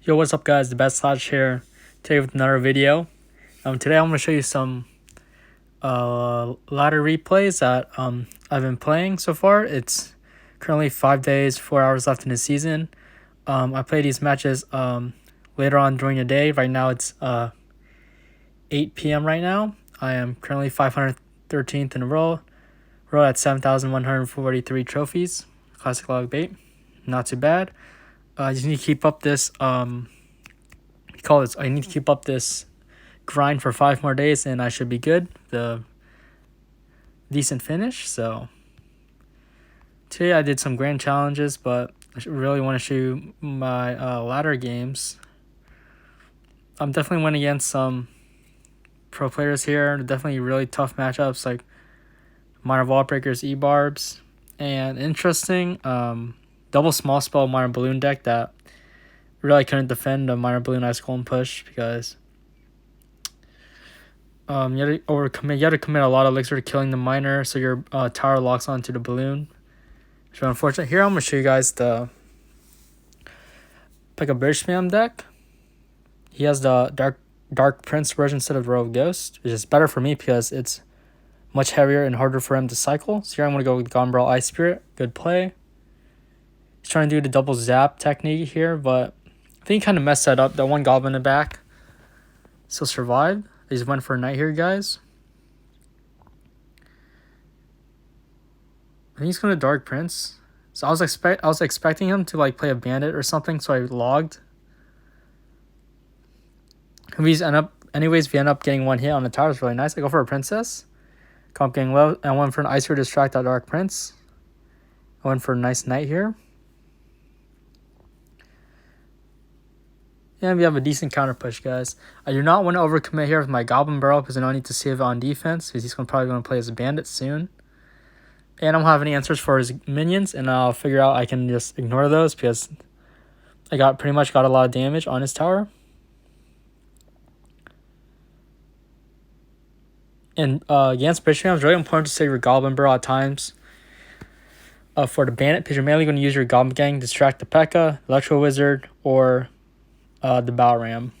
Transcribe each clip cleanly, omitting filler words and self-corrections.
Yo, what's up guys, the best Slash here, today with another video. Today I'm going to show you some ladder replays that I've been playing so far. It's currently 5 days, 4 hours left in the season. I play these matches later on during the day. Right now it's 8 p.m. right now. I am currently 513th in a row at 7,143 trophies. Classic Logbait, not too bad. I just need to keep up this I need to keep up this grind for 5 more days and I should be good. The decent finish. So today I did some grand challenges, but I really want to show you my ladder games. I'm definitely went against some pro players here. Definitely really tough matchups like minor vault breakers, E-barbs, and interesting double small spell minor balloon deck that really couldn't defend a minor balloon ice golden push because you have to commit a lot of elixir to killing the miner, so your tower locks onto the balloon. Which is unfortunate. Here I'm gonna show you guys the pick a British spam deck. He has the dark prince version instead of row of ghost, which is better for me because it's much heavier and harder for him to cycle. So here I'm gonna go with Gombrel Ice Spirit. Good play. He's trying to do the double zap technique here, but I think he kind of messed that up. That one goblin in the back still survived. I just went for a knight here, guys. I think he's going to Dark Prince. So I was expecting him to like play a bandit or something, so I logged. If we end up getting one hit on the tower, it's really nice. I go for a princess. Comp getting low. I went for an ice to distract that Dark Prince. I went for a nice knight here. And we have a decent counter push, guys. I do not want to overcommit here with my Goblin Barrel because I don't need to save it on defense because he's probably going to play as a bandit soon. And I don't have any answers for his minions, and I'll figure out I can just ignore those because I pretty much got a lot of damage on his tower. And against Bishop, it's really important to save your Goblin Barrel at times. For the bandit, because you're mainly going to use your Goblin Gang to distract the P.E.K.K.A., Electro Wizard, or the Bow Ram.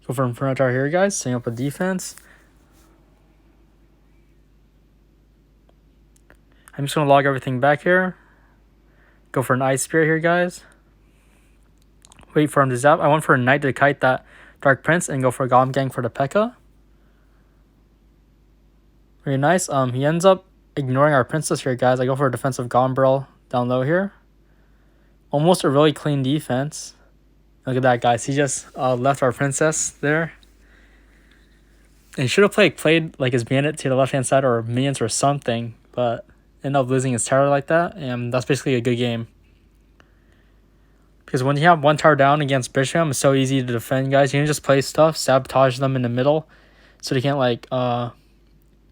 Go for Inferno Tower here, guys. Setting up a defense. I'm just going to log everything back here. Go for an Ice Spirit here, guys. Wait for him to zap. I went for a Knight to kite that Dark Prince and go for a Goblin Gang for the P.E.K.K.A. Very nice. He ends up ignoring our Princess here, guys. I go for a defensive Gombrel down low here. Almost a really clean defense. Look at that, guys. He just left our Princess there. And he should have played like his bandit to the left-hand side or minions or something, but ended up losing his tower like that, and that's basically a good game. Because when you have one tower down against Bisham, it's so easy to defend, guys. You can just play stuff, sabotage them in the middle, so they can't like play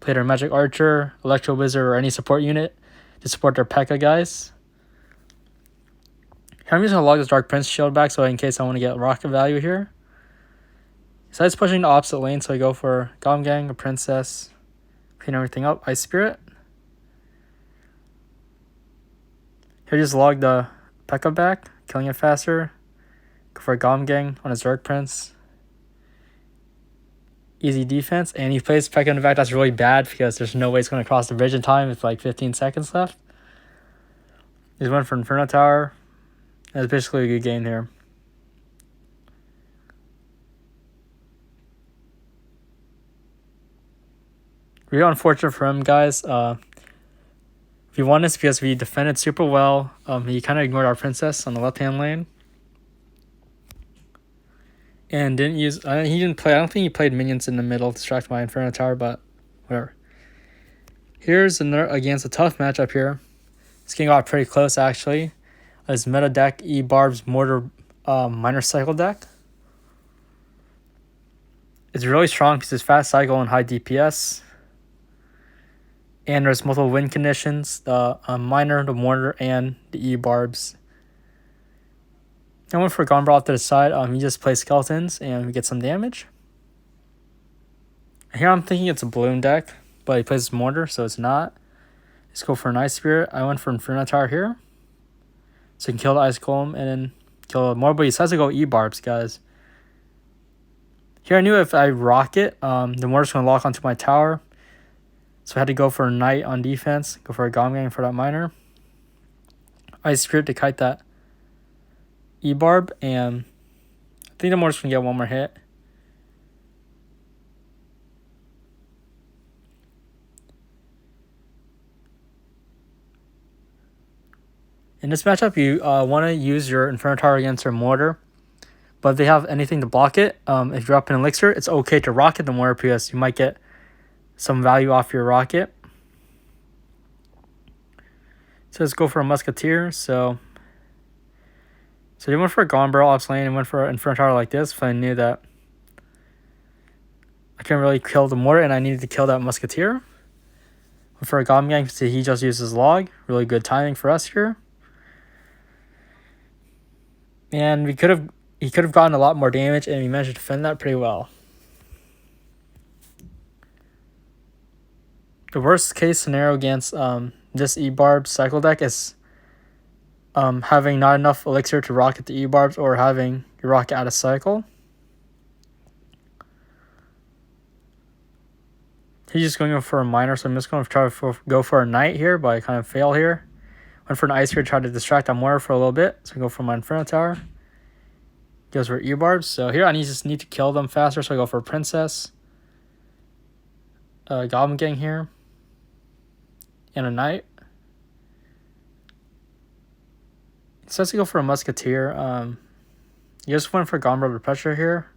their Magic Archer, Electro Wizard, or any support unit to support their P.E.K.K.A, guys. Here I'm just going to log this Dark Prince shield back so in case I want to get rocket value here. So I'm pushing the opposite lane, so I go for Goblin Gang, a Princess, clean everything up, Ice Spirit. Here just log the P.E.K.K.A back, killing it faster. Go for a Goblin Gang on his Dark Prince. Easy defense, and he plays P.E.K.K.A in the back. That's really bad because there's no way it's going to cross the bridge in time with like 15 seconds left. He's went for Inferno Tower. That's basically a good game here. Really unfortunate for him, guys. If he won this because we defended super well, he kind of ignored our Princess on the left-hand lane. And didn't use... I don't think he played minions in the middle to distract my Inferno Tower, but whatever. Here's another against a tough matchup here. This game got pretty close, actually. His meta deck, E-barbs mortar minor cycle deck. It's really strong because it's fast cycle and high DPS. And there's multiple win conditions, the minor, the mortar, and the E-barbs. I went for Gombrel off to the side. He just plays skeletons and we get some damage. Here I'm thinking it's a balloon deck, but he plays mortar, so it's not. Let's go for an Ice Spirit. I went for Inferno Tower here. So you can kill the ice golem and then kill more, but he decides to go E-barbs, guys. Here I knew if I rocket, the mortar's going to lock onto my tower. So I had to go for a knight on defense, go for a Gomgang for that miner. Ice Spirit to kite that E-barb, and I think the mortar's going to get one more hit. In this matchup, you want to use your Inferno Tower against your mortar. But if they have anything to block it, if you're up in Elixir, it's okay to rocket the mortar because you might get some value off your rocket. So let's go for a Musketeer. So they went for a Gombrel off lane and went for an Inferno Tower like this. But I knew that I couldn't really kill the mortar and I needed to kill that Musketeer. Went for a Gomgang, so he just uses log. Really good timing for us here. And he could have gotten a lot more damage, and we managed to defend that pretty well. The worst case scenario against this E-barb cycle deck is having not enough elixir to rocket the E-barbs or having your rocket out of cycle. He's just going for a miner, so I'm just going to try to go for a knight here, but I kind of fail here. Went for an ice here to try to distract that mortar for a little bit, so I go for my Inferno Tower. Goes for E-barbs. So here I just need to kill them faster, so I go for a Princess. Goblin Gang here. And a Knight. He says to go for a Musketeer. You just went for Gombrel to pressure here.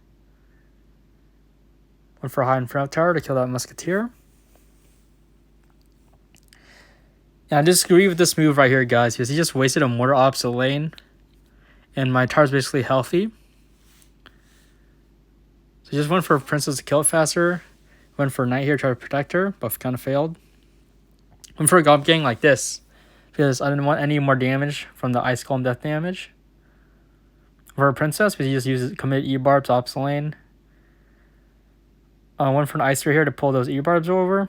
Went for a high Inferno Tower to kill that Musketeer. And I disagree with this move right here, guys, because he just wasted a mortar opposite lane. And my tower's basically healthy. So he just went for a Princess to kill it faster. Went for a Knight here to try to protect her, but kind of failed. Went for a Goblin Gang like this, because I didn't want any more damage from the Ice Golem death damage. For a Princess, because he just uses commit E-barbs opposite lane. Went for an Ice Spear here to pull those E-barbs over.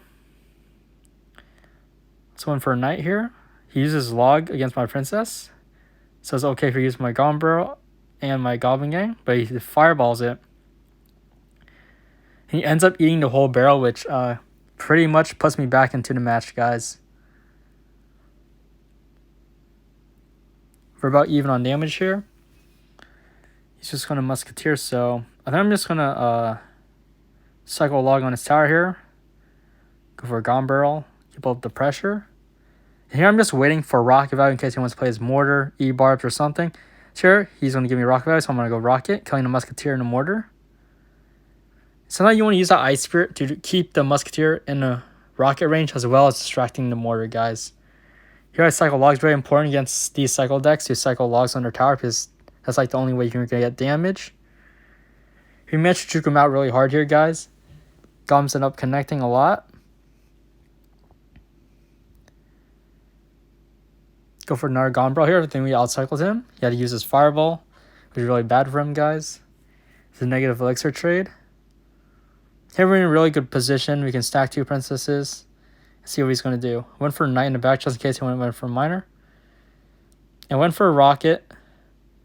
So went for a Knight here. He uses log against my Princess. So it's okay for use my Gombrel and my Goblin Gang, but he fireballs it. He ends up eating the whole barrel, which pretty much puts me back into the match, guys. We're about even on damage here. He's just going to Musketeer, so I think I'm just going to cycle a log on his tower here. Go for a Gombrel, keep up the pressure. And here I'm just waiting for rocket value in case he wants to play his mortar, E-barbs, or something. Sure, he's going to give me rocket value, so I'm going to go rocket, killing the Musketeer and the mortar. So now you want to use that Ice Spirit to keep the Musketeer in the rocket range as well as distracting the mortar, guys. Here I cycle logs, very important against these cycle decks to cycle logs on their tower because that's like the only way you're going to get damage. He managed to juke him out really hard here, guys. Golems end up connecting a lot. Go for another Gombrel here. I think we outcycled him. He had to use his Fireball, which is really bad for him, guys. It's a negative elixir trade. Here we're in a really good position. We can stack two Princesses. See what he's going to do. Went for a Knight in the back just in case he went for a Miner. And went for a Rocket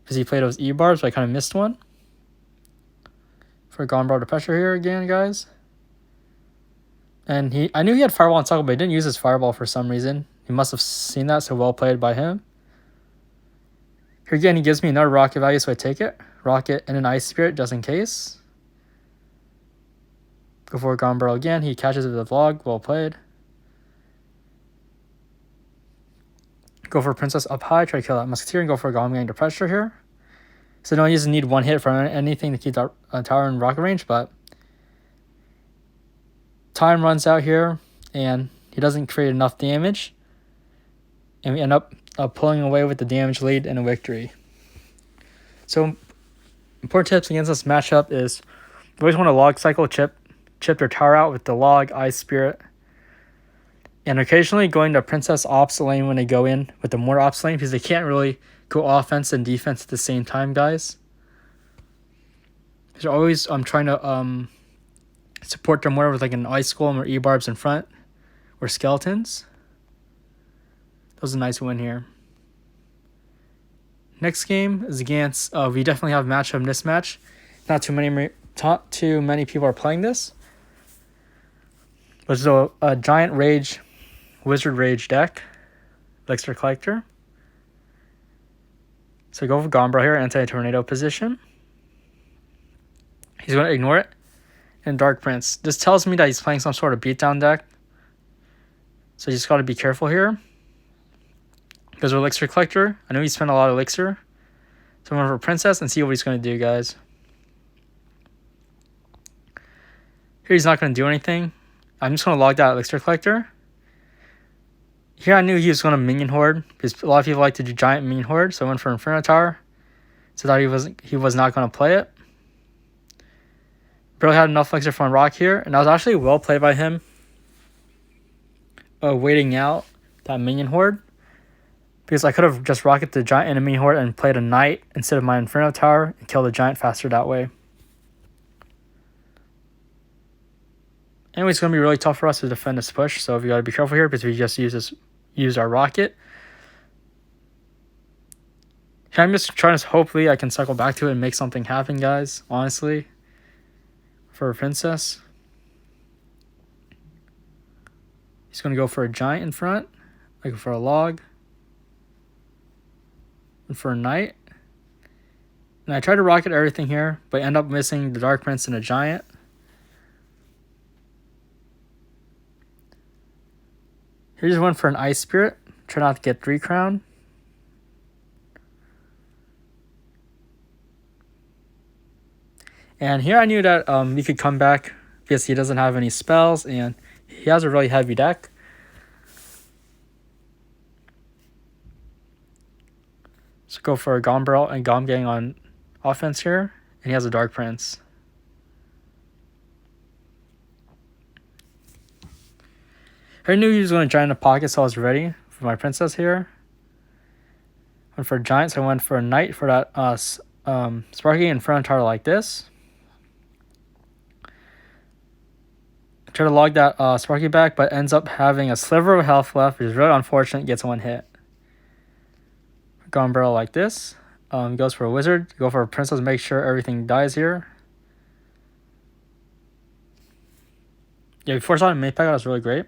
because he played those E-barbs, but I kind of missed one. For a Gombrel to pressure here again, guys. And I knew he had Fireball on cycle, but he didn't use his Fireball for some reason. He must have seen that, so well played by him. Here again, he gives me another Rocket value, so I take it. Rocket and an Ice Spirit just in case. Go for a Gombrel again. He catches it with a Vlog. Well played. Go for a Princess up high. Try to kill that Musketeer and go for a Goblin Gang to pressure here. So no, he doesn't need one hit from anything to keep that tower in rocket range, but time runs out here and he doesn't create enough damage. And we end up pulling away with the damage lead and a victory. So important tips against this matchup is you always want to log cycle, chip their tower out with the log, Ice Spirit. And occasionally going to Princess opposite lane when they go in with the mortar opposite lane because they can't really go offense and defense at the same time, guys. They're always trying to support their mortar with like an Ice Golem or E-barbs in front or skeletons. That was a nice win here. Next game is against, we definitely have matchup mismatch. Not too many people are playing this. But it's a giant rage, wizard rage deck, elixir collector. So go for Gombro here, anti-tornado position. He's going to ignore it. And Dark Prince. This tells me that he's playing some sort of beatdown deck. So you just got to be careful here. Because we're elixir collector. I know he spent a lot of elixir. So I'm going for Princess and see what he's going to do, guys. Here he's not going to do anything. I'm just going to log that elixir collector. Here I knew he was going to minion horde. Because a lot of people like to do giant minion horde. So I went for Inferno Tower. So that he was not going to play it. Barely had enough elixir for a rock here. And that was actually well played by him. Waiting out that minion horde. Because I could have just rocketed the giant enemy horde and played a knight instead of my Inferno Tower and killed the giant faster that way. Anyway, it's going to be really tough for us to defend this push, so we got to be careful here because we just use our rocket. I'm just trying to, hopefully I can cycle back to it and make something happen, guys, honestly, for a princess. He's going to go for a giant in front. I go for a log. And for a knight. And I try to rocket everything here, but end up missing the Dark Prince and a giant. Here's one for an Ice Spirit. Try not to get 3 crown. And here I knew that he could come back because he doesn't have any spells and he has a really heavy deck. So go for a Gombrel and Gomgang on offense here. And he has a Dark Prince. I knew he was going to giant in the pocket, so I was ready for my princess here. Went for a giant, so I went for a knight for that Sparky Inferno Tower like this. Try to log that Sparky back, but ends up having a sliver of health left, which is really unfortunate. Gets one hit. Gombrel like this. Goes for a wizard. Go for a princess. Make sure everything dies here. Yeah, before I saw the main pack, that was really great.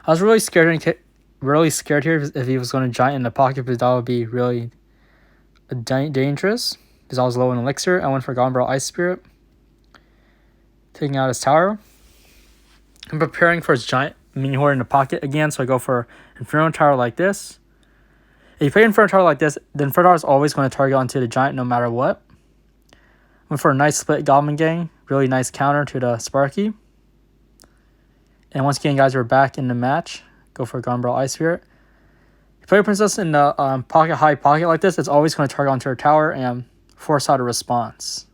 I was really scared here if he was going to giant in the pocket, because that would be really dangerous. Because I was low in elixir. I went for Gombrel Ice Spirit, taking out his tower. I'm preparing for his giant mini horde in the pocket again, so I go for Inferno Tower like this. If you play Inferno Tower like this, the Inferno Tower is always going to target onto the giant no matter what. Went for a nice split Goblin Gang, really nice counter to the Sparky. And once again, guys, we're back in the match. Go for a Gombrel Ice Spirit. If you play a princess in the high pocket like this, it's always going to target onto her tower and force out a response.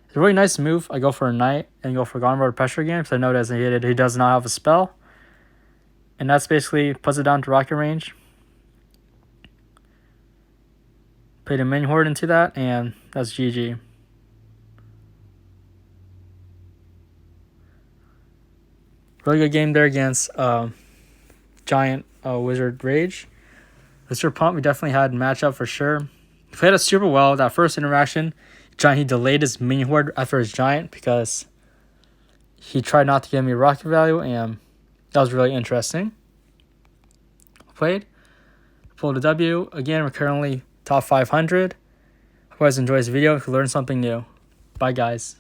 It's a really nice move. I go for a knight and go for Gombrel pressure again because I know that he does not have a spell. And that's basically puts it down to rocket range. Played a minion horde into that, and that's GG. Really good game there against Giant Wizard Rage. Mr. Pump, we definitely had matchup for sure. He played it super well. That first interaction, he delayed his minion horde after his giant because he tried not to give me rocket value, and that was really interesting. Played. Pulled a W. Again, we're currently top 500. Hope you guys enjoyed this video. If you learned something new. Bye, guys.